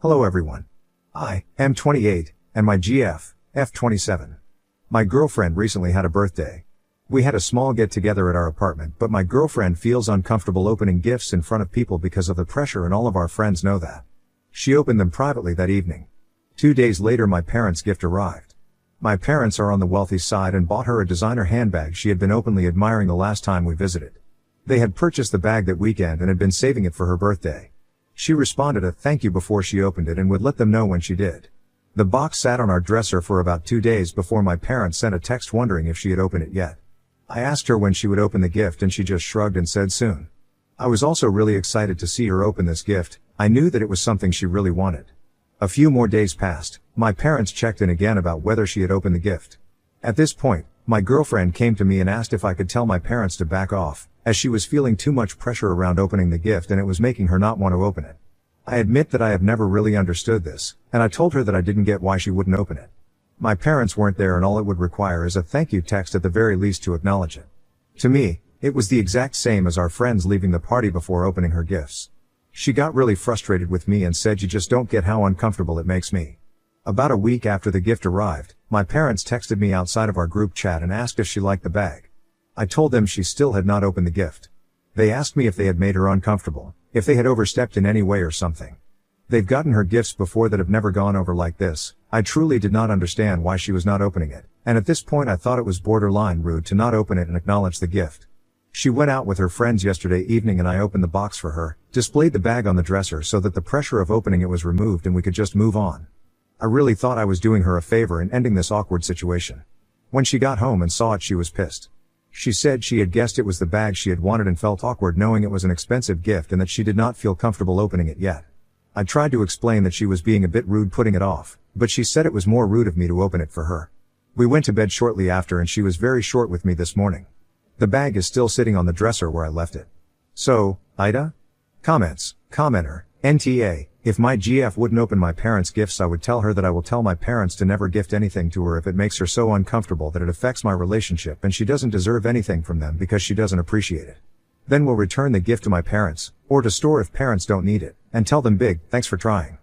Hello everyone. I am 28, and my GF, F27. My girlfriend recently had a birthday. We had a small get-together at our apartment, but my girlfriend feels uncomfortable opening gifts in front of people because of the pressure, and all of our friends know that. She opened them privately that evening. 2 days later, my parents' gift arrived. My parents are on the wealthy side and bought her a designer handbag she had been openly admiring the last time we visited. They had purchased the bag that weekend and had been saving it for her birthday. She responded a thank you before she opened it and would let them know when she did. The box sat on our dresser for about 2 days before my parents sent a text wondering if she had opened it yet. I asked her when she would open the gift and she just shrugged and said soon. I was also really excited to see her open this gift. I knew that it was something she really wanted. A few more days passed. My parents checked in again about whether she had opened the gift. At this point, my girlfriend came to me and asked if I could tell my parents to back off, as she was feeling too much pressure around opening the gift and it was making her not want to open it. I admit that I have never really understood this, and I told her that I didn't get why she wouldn't open it. My parents weren't there and all it would require is a thank you text at the very least to acknowledge it. To me, it was the exact same as our friends leaving the party before opening her gifts. She got really frustrated with me and said, "You just don't get how uncomfortable it makes me." About a week after the gift arrived, my parents texted me outside of our group chat and asked if she liked the bag. I told them she still had not opened the gift. They asked me if they had made her uncomfortable, if they had overstepped in any way or something. They've gotten her gifts before that have never gone over like this. I truly did not understand why she was not opening it, and at this point I thought it was borderline rude to not open it and acknowledge the gift. She went out with her friends yesterday evening and I opened the box for her, displayed the bag on the dresser so that the pressure of opening it was removed and we could just move on. I really thought I was doing her a favor in ending this awkward situation. When she got home and saw it, she was pissed. She said she had guessed it was the bag she had wanted and felt awkward knowing it was an expensive gift and that she did not feel comfortable opening it yet. I tried to explain that she was being a bit rude putting it off, but she said it was more rude of me to open it for her. We went to bed shortly after and she was very short with me this morning. The bag is still sitting on the dresser where I left it. So, Ida? Comments. Commenter. NTA. If my GF wouldn't open my parents' gifts, I would tell her that I will tell my parents to never gift anything to her if it makes her so uncomfortable that it affects my relationship and she doesn't deserve anything from them because she doesn't appreciate it. Then we'll return the gift to my parents, or to store if parents don't need it, and tell them big, thanks for trying.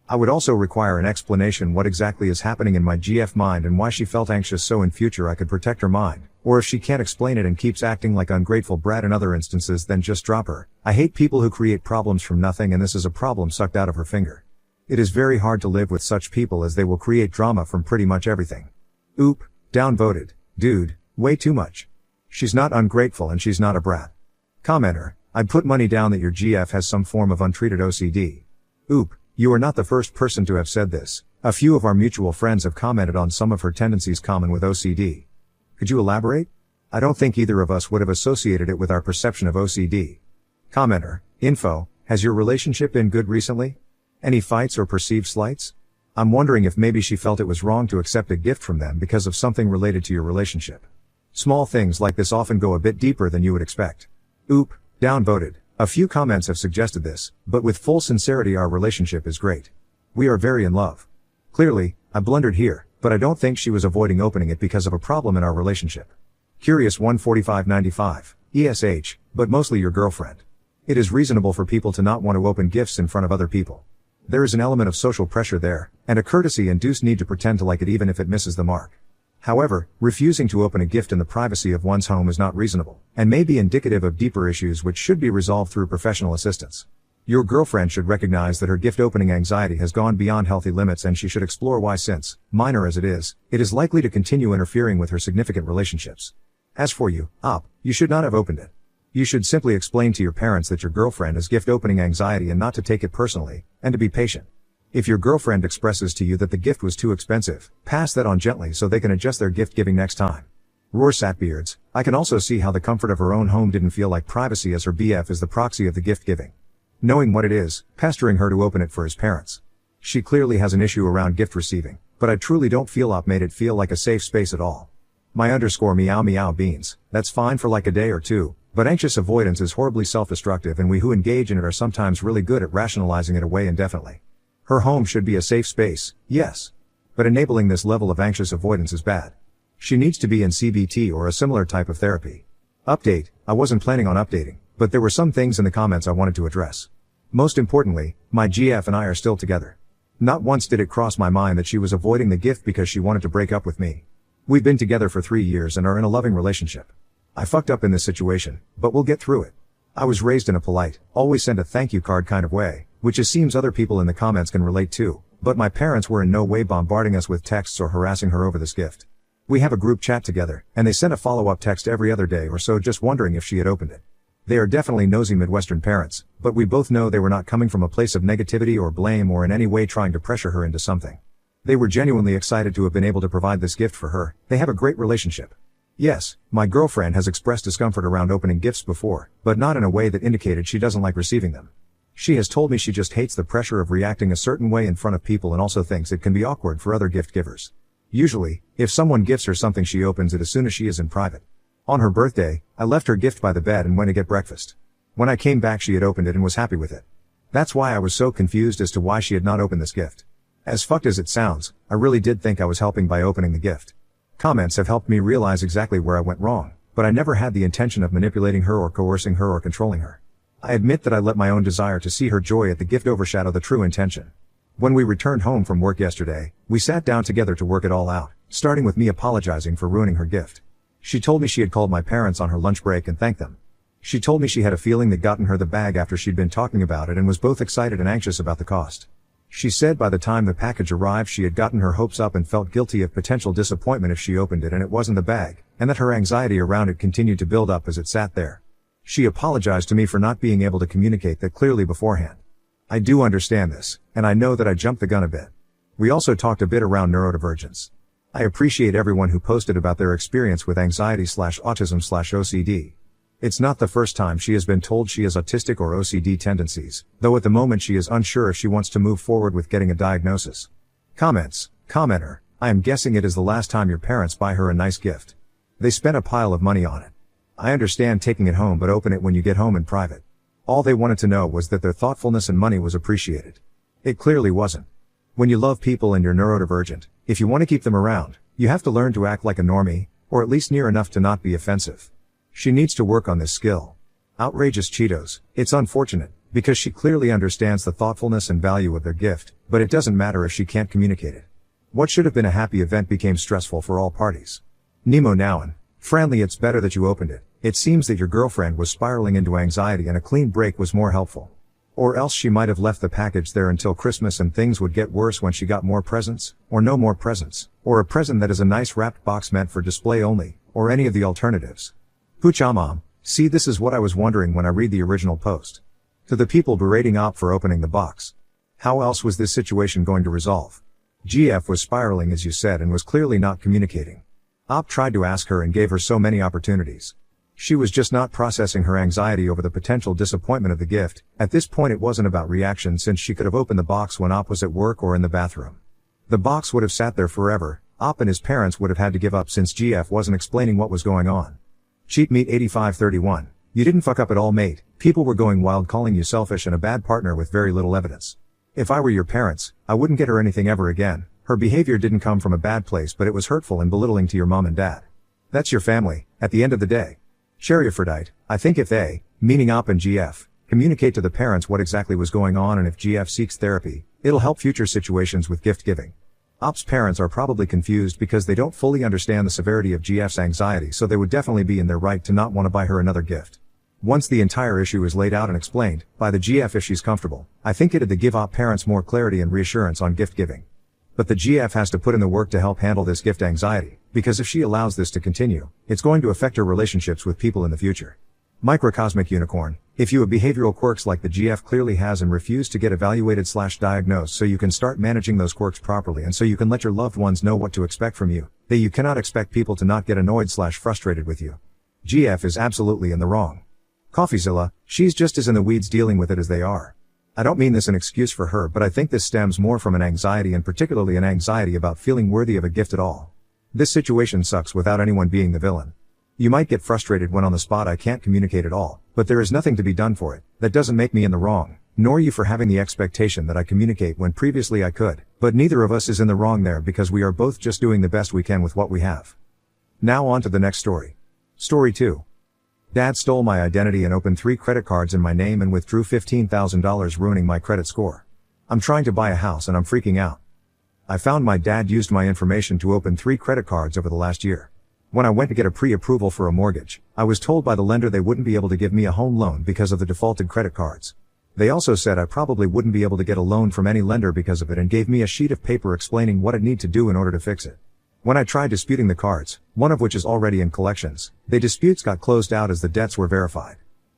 I would also require an explanation what exactly is happening in my GF mind and why she felt anxious so in future I could protect her mind, or if she can't explain it and keeps acting like ungrateful brat in other instances, then just drop her. I hate people who create problems from nothing and this is a problem sucked out of her finger. It is very hard to live with such people as they will create drama from pretty much everything. Oop, downvoted. Dude, way too much. She's not ungrateful and she's not a brat. Commenter, I'd put money down that your GF has some form of untreated OCD. Oop, you are not the first person to have said this. A few of our mutual friends have commented on some of her tendencies common with OCD. Could you elaborate? I don't think either of us would have associated it with our perception of OCD. Commenter, info, has your relationship been good recently? Any fights or perceived slights? I'm wondering if maybe she felt it was wrong to accept a gift from them because of something related to your relationship. Small things like this often go a bit deeper than you would expect. Oop, downvoted. A few comments have suggested this, but with full sincerity our relationship is great. We are very in love. Clearly, I blundered here, but I don't think she was avoiding opening it because of a problem in our relationship. Curious 14595, ESH, but mostly your girlfriend. It is reasonable for people to not want to open gifts in front of other people. There is an element of social pressure there, and a courtesy-induced need to pretend to like it even if it misses the mark. However, refusing to open a gift in the privacy of one's home is not reasonable, and may be indicative of deeper issues which should be resolved through professional assistance. Your girlfriend should recognize that her gift opening anxiety has gone beyond healthy limits and she should explore why, since, minor as it is likely to continue interfering with her significant relationships. As for you, you should not have opened it. You should simply explain to your parents that your girlfriend has gift opening anxiety and not to take it personally, and to be patient. If your girlfriend expresses to you that the gift was too expensive, pass that on gently so they can adjust their gift giving next time. Roarsatbeards, I can also see how the comfort of her own home didn't feel like privacy as her BF is the proxy of the gift giving. Knowing what it is, pestering her to open it for his parents. She clearly has an issue around gift receiving, but I truly don't feel made it feel like a safe space at all. My _meow meow beans, that's fine for like a day or two, but anxious avoidance is horribly self-destructive and we who engage in it are sometimes really good at rationalizing it away indefinitely. Her home should be a safe space, yes. But enabling this level of anxious avoidance is bad. She needs to be in CBT or a similar type of therapy. Update, I wasn't planning on updating, but there were some things in the comments I wanted to address. Most importantly, my GF and I are still together. Not once did it cross my mind that she was avoiding the gift because she wanted to break up with me. We've been together for 3 years and are in a loving relationship. I fucked up in this situation, but we'll get through it. I was raised in a polite, always send a thank you card kind of way, which it seems other people in the comments can relate to, but my parents were in no way bombarding us with texts or harassing her over this gift. We have a group chat together, and they sent a follow-up text every other day or so just wondering if she had opened it. They are definitely nosy Midwestern parents, but we both know they were not coming from a place of negativity or blame or in any way trying to pressure her into something. They were genuinely excited to have been able to provide this gift for her. They have a great relationship. Yes, my girlfriend has expressed discomfort around opening gifts before, but not in a way that indicated she doesn't like receiving them. She has told me she just hates the pressure of reacting a certain way in front of people and also thinks it can be awkward for other gift givers. Usually, if someone gifts her something, she opens it as soon as she is in private. On her birthday, I left her gift by the bed and went to get breakfast. When I came back, she had opened it and was happy with it. That's why I was so confused as to why she had not opened this gift. As fucked as it sounds, I really did think I was helping by opening the gift. Comments have helped me realize exactly where I went wrong, but I never had the intention of manipulating her or coercing her or controlling her. I admit that I let my own desire to see her joy at the gift overshadow the true intention. When we returned home from work yesterday, we sat down together to work it all out, starting with me apologizing for ruining her gift. She told me she had called my parents on her lunch break and thanked them. She told me she had a feeling they'd gotten her the bag after she'd been talking about it and was both excited and anxious about the cost. She said by the time the package arrived she had gotten her hopes up and felt guilty of potential disappointment if she opened it and it wasn't the bag, and that her anxiety around it continued to build up as it sat there. She apologized to me for not being able to communicate that clearly beforehand. I do understand this, and I know that I jumped the gun a bit. We also talked a bit around neurodivergence. I appreciate everyone who posted about their experience with anxiety/autism/OCD. It's not the first time she has been told she has autistic or OCD tendencies, though at the moment she is unsure if she wants to move forward with getting a diagnosis. Comments. Commenter, I am guessing it is the last time your parents buy her a nice gift. They spent a pile of money on it. I understand taking it home, but open it when you get home in private. All they wanted to know was that their thoughtfulness and money was appreciated. It clearly wasn't. When you love people and you're neurodivergent, if you want to keep them around, you have to learn to act like a normie, or at least near enough to not be offensive. She needs to work on this skill. Outrageous Cheetos, it's unfortunate, because she clearly understands the thoughtfulness and value of their gift, but it doesn't matter if she can't communicate it. What should have been a happy event became stressful for all parties. Nemo Nowan, Franly, it's better that you opened it. It seems that your girlfriend was spiraling into anxiety and a clean break was more helpful. Or else she might have left the package there until Christmas and things would get worse when she got more presents, or no more presents, or a present that is a nice wrapped box meant for display only, or any of the alternatives. Poocha-mom, see, this is what I was wondering when I read the original post. To the people berating Op for opening the box. How else was this situation going to resolve? GF was spiraling, as you said, and was clearly not communicating. Op tried to ask her and gave her so many opportunities. She was just not processing her anxiety over the potential disappointment of the gift. At this point it wasn't about reaction, since she could have opened the box when Op was at work or in the bathroom. The box would have sat there forever. Op and his parents would have had to give up since GF wasn't explaining what was going on. Cheap Meat 8531. You didn't fuck up at all, mate. People were going wild calling you selfish and a bad partner with very little evidence. If I were your parents, I wouldn't get her anything ever again. Her behavior didn't come from a bad place, but it was hurtful and belittling to your mom and dad. That's your family, at the end of the day. Cherry Aphrodite, I think if they, meaning Op and GF, communicate to the parents what exactly was going on and if GF seeks therapy, it'll help future situations with gift giving. Op's parents are probably confused because they don't fully understand the severity of GF's anxiety, so they would definitely be in their right to not want to buy her another gift. Once the entire issue is laid out and explained, by the GF if she's comfortable, I think it'd give Op parents more clarity and reassurance on gift giving. But the GF has to put in the work to help handle this gift anxiety, because if she allows this to continue, it's going to affect her relationships with people in the future. Microcosmic Unicorn, if you have behavioral quirks like the GF clearly has and refuse to get evaluated/diagnosed so you can start managing those quirks properly and so you can let your loved ones know what to expect from you, that you cannot expect people to not get annoyed/frustrated with you. GF is absolutely in the wrong. Coffeezilla, she's just as in the weeds dealing with it as they are. I don't mean this an excuse for her, but I think this stems more from an anxiety, and particularly an anxiety about feeling worthy of a gift at all. This situation sucks without anyone being the villain. You might get frustrated when on the spot I can't communicate at all, but there is nothing to be done for it. That doesn't make me in the wrong, nor you for having the expectation that I communicate when previously I could, but neither of us is in the wrong there because we are both just doing the best we can with what we have. Now on to the next story. Story 2. Dad stole my identity and opened 3 credit cards in my name and withdrew $15,000, ruining my credit score. I'm trying to buy a house and I'm freaking out. I found my dad used my information to open 3 credit cards over the last year. When I went to get a pre-approval for a mortgage, I was told by the lender they wouldn't be able to give me a home loan because of the defaulted credit cards. They also said I probably wouldn't be able to get a loan from any lender because of it and gave me a sheet of paper explaining what I'd need to do in order to fix it. When I tried disputing the cards, one of which is already in collections, the disputes got closed out as the debts were verified.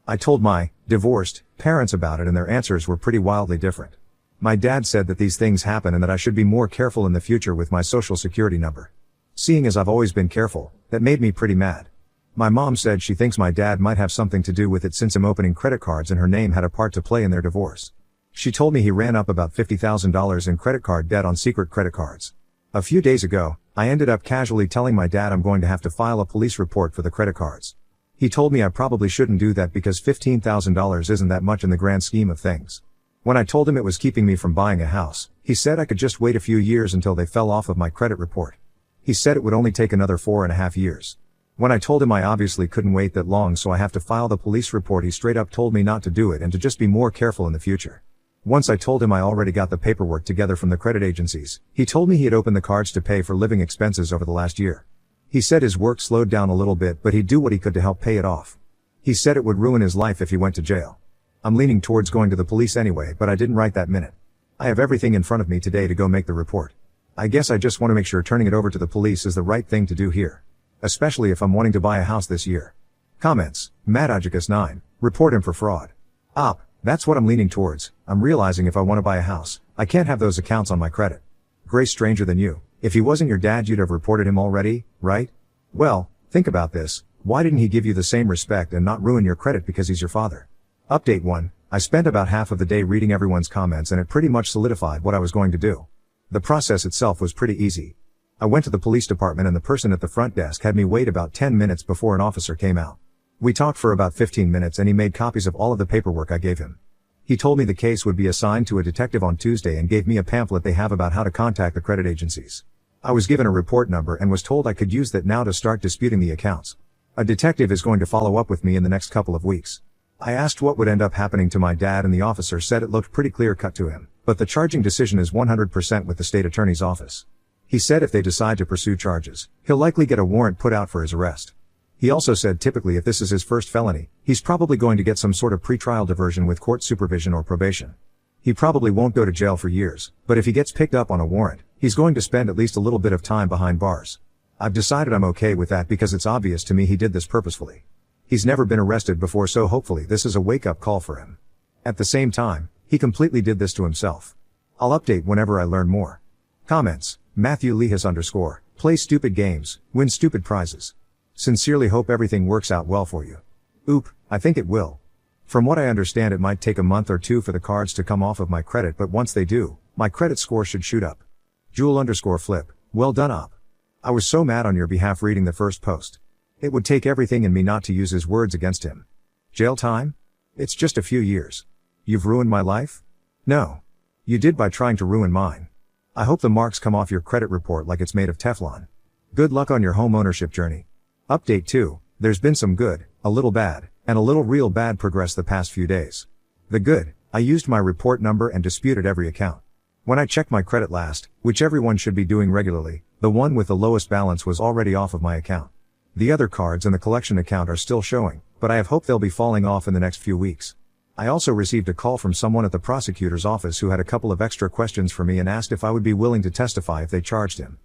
I told my divorced parents about it and their answers were pretty wildly different. My dad said that these things happen and that I should be more careful in the future with my social security number. Seeing as I've always been careful, that made me pretty mad. My mom said she thinks my dad might have something to do with it since him opening credit cards and her name had a part to play in their divorce. She told me he ran up about $50,000 in credit card debt on secret credit cards. A few days ago, I ended up casually telling my dad I'm going to have to file a police report for the credit cards. He told me I probably shouldn't do that because $15,000 isn't that much in the grand scheme of things. When I told him it was keeping me from buying a house, he said I could just wait a few years until they fell off of my credit report. He said it would only take another 4.5 years. When I told him I obviously couldn't wait that long so I have to file the police report, he straight up told me not to do it and to just be more careful in the future. Once I told him I already got the paperwork together from the credit agencies, he told me he had opened the cards to pay for living expenses over the last year. He said his work slowed down a little bit but he'd do what he could to help pay it off. He said it would ruin his life if he went to jail. I'm leaning towards going to the police anyway, but I didn't write that minute. I have everything in front of me today to go make the report. I guess I just want to make sure turning it over to the police is the right thing to do here. Especially if I'm wanting to buy a house this year. Comments. Madagicus 9. Report him for fraud. Op. That's what I'm leaning towards. I'm realizing if I want to buy a house, I can't have those accounts on my credit. Grace Stranger Than You. If he wasn't your dad you'd have reported him already, right? Well, think about this. Why didn't he give you the same respect and not ruin your credit because he's your father? Update 1. I spent about half of the day reading everyone's comments and it pretty much solidified what I was going to do. The process itself was pretty easy. I went to the police department and the person at the front desk had me wait about 10 minutes before an officer came out. We talked for about 15 minutes and he made copies of all of the paperwork I gave him. He told me the case would be assigned to a detective on Tuesday and gave me a pamphlet they have about how to contact the credit agencies. I was given a report number and was told I could use that now to start disputing the accounts. A detective is going to follow up with me in the next couple of weeks. I asked what would end up happening to my dad and the officer said it looked pretty clear cut to him, but the charging decision is 100% with the state attorney's office. He said if they decide to pursue charges, he'll likely get a warrant put out for his arrest. He also said typically if this is his first felony, he's probably going to get some sort of pretrial diversion with court supervision or probation. He probably won't go to jail for years, but if he gets picked up on a warrant, he's going to spend at least a little bit of time behind bars. I've decided I'm okay with that because it's obvious to me he did this purposefully. He's never been arrested before so hopefully this is a wake-up call for him. At the same time, he completely did this to himself. I'll update whenever I learn more. Comments. Matthew Lehas _ play stupid games, win stupid prizes. Sincerely hope everything works out well for you. Oop, I think it will. From what I understand it might take a month or 2 for the cards to come off of my credit but once they do, my credit score should shoot up. Jewel _ flip, well done op. I was so mad on your behalf reading the first post. It would take everything in me not to use his words against him. Jail time? It's just a few years. You've ruined my life? No. You did by trying to ruin mine. I hope the marks come off your credit report like it's made of Teflon. Good luck on your home ownership journey. Update 2. There's been some good, a little bad, and a little real bad progress the past few days. The good, I used my report number and disputed every account. When I checked my credit last, which everyone should be doing regularly, the one with the lowest balance was already off of my account. The other cards and the collection account are still showing, but I have hope they'll be falling off in the next few weeks. I also received a call from someone at the prosecutor's office who had a couple of extra questions for me and asked if I would be willing to testify if they charged him.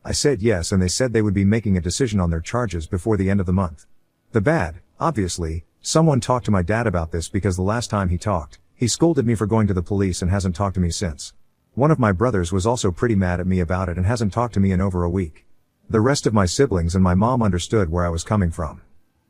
I said yes and they said they would be making a decision on their charges before the end of the month. The bad, obviously, someone talked to my dad about this because the last time he talked, he scolded me for going to the police and hasn't talked to me since. One of my brothers was also pretty mad at me about it and hasn't talked to me in over a week. The rest of my siblings and my mom understood where I was coming from.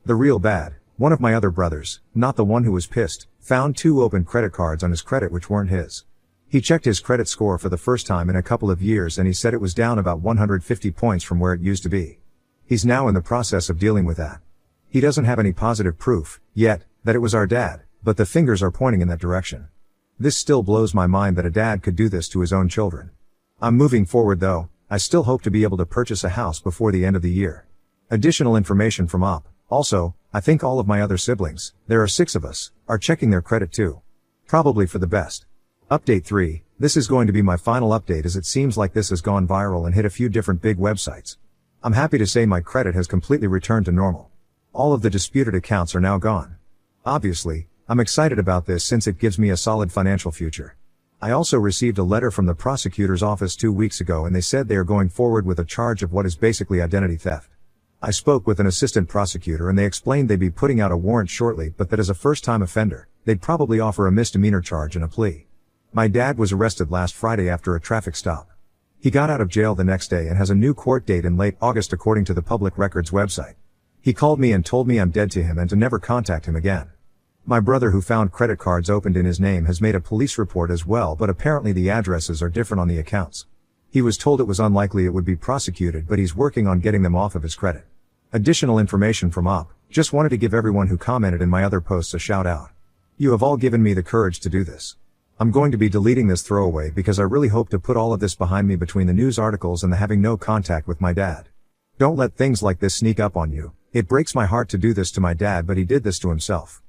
The real bad, one of my other brothers, not the one who was pissed, found 2 open credit cards on his credit which weren't his. He checked his credit score for the first time in a couple of years and he said it was down about 150 points from where it used to be. He's now in the process of dealing with that. He doesn't have any positive proof, yet, that it was our dad, but the fingers are pointing in that direction. This still blows my mind that a dad could do this to his own children. I'm moving forward though, I still hope to be able to purchase a house before the end of the year. Additional information from Op. Also, I think all of my other siblings, there are 6 of us, are checking their credit too. Probably for the best. Update 3, This is going to be my final update as it seems like this has gone viral and hit a few different big websites. I'm happy to say my credit has completely returned to normal. All of the disputed accounts are now gone. Obviously, I'm excited about this since it gives me a solid financial future. I also received a letter from the prosecutor's office 2 weeks ago and they said they are going forward with a charge of what is basically identity theft. I spoke with an assistant prosecutor and they explained they'd be putting out a warrant shortly, but that as a first-time offender, they'd probably offer a misdemeanor charge and a plea. My dad was arrested last Friday after a traffic stop. He got out of jail the next day and has a new court date in late August according to the Public Records website. He called me and told me I'm dead to him and to never contact him again. My brother, who found credit cards opened in his name, has made a police report as well, but apparently the addresses are different on the accounts. He was told it was unlikely it would be prosecuted, but he's working on getting them off of his credit. Additional information from OP. Just wanted to give everyone who commented in my other posts a shout out. You have all given me the courage to do this. I'm going to be deleting this throwaway because I really hope to put all of this behind me between the news articles and the having no contact with my dad. Don't let things like this sneak up on you. It breaks my heart to do this to my dad, but he did this to himself.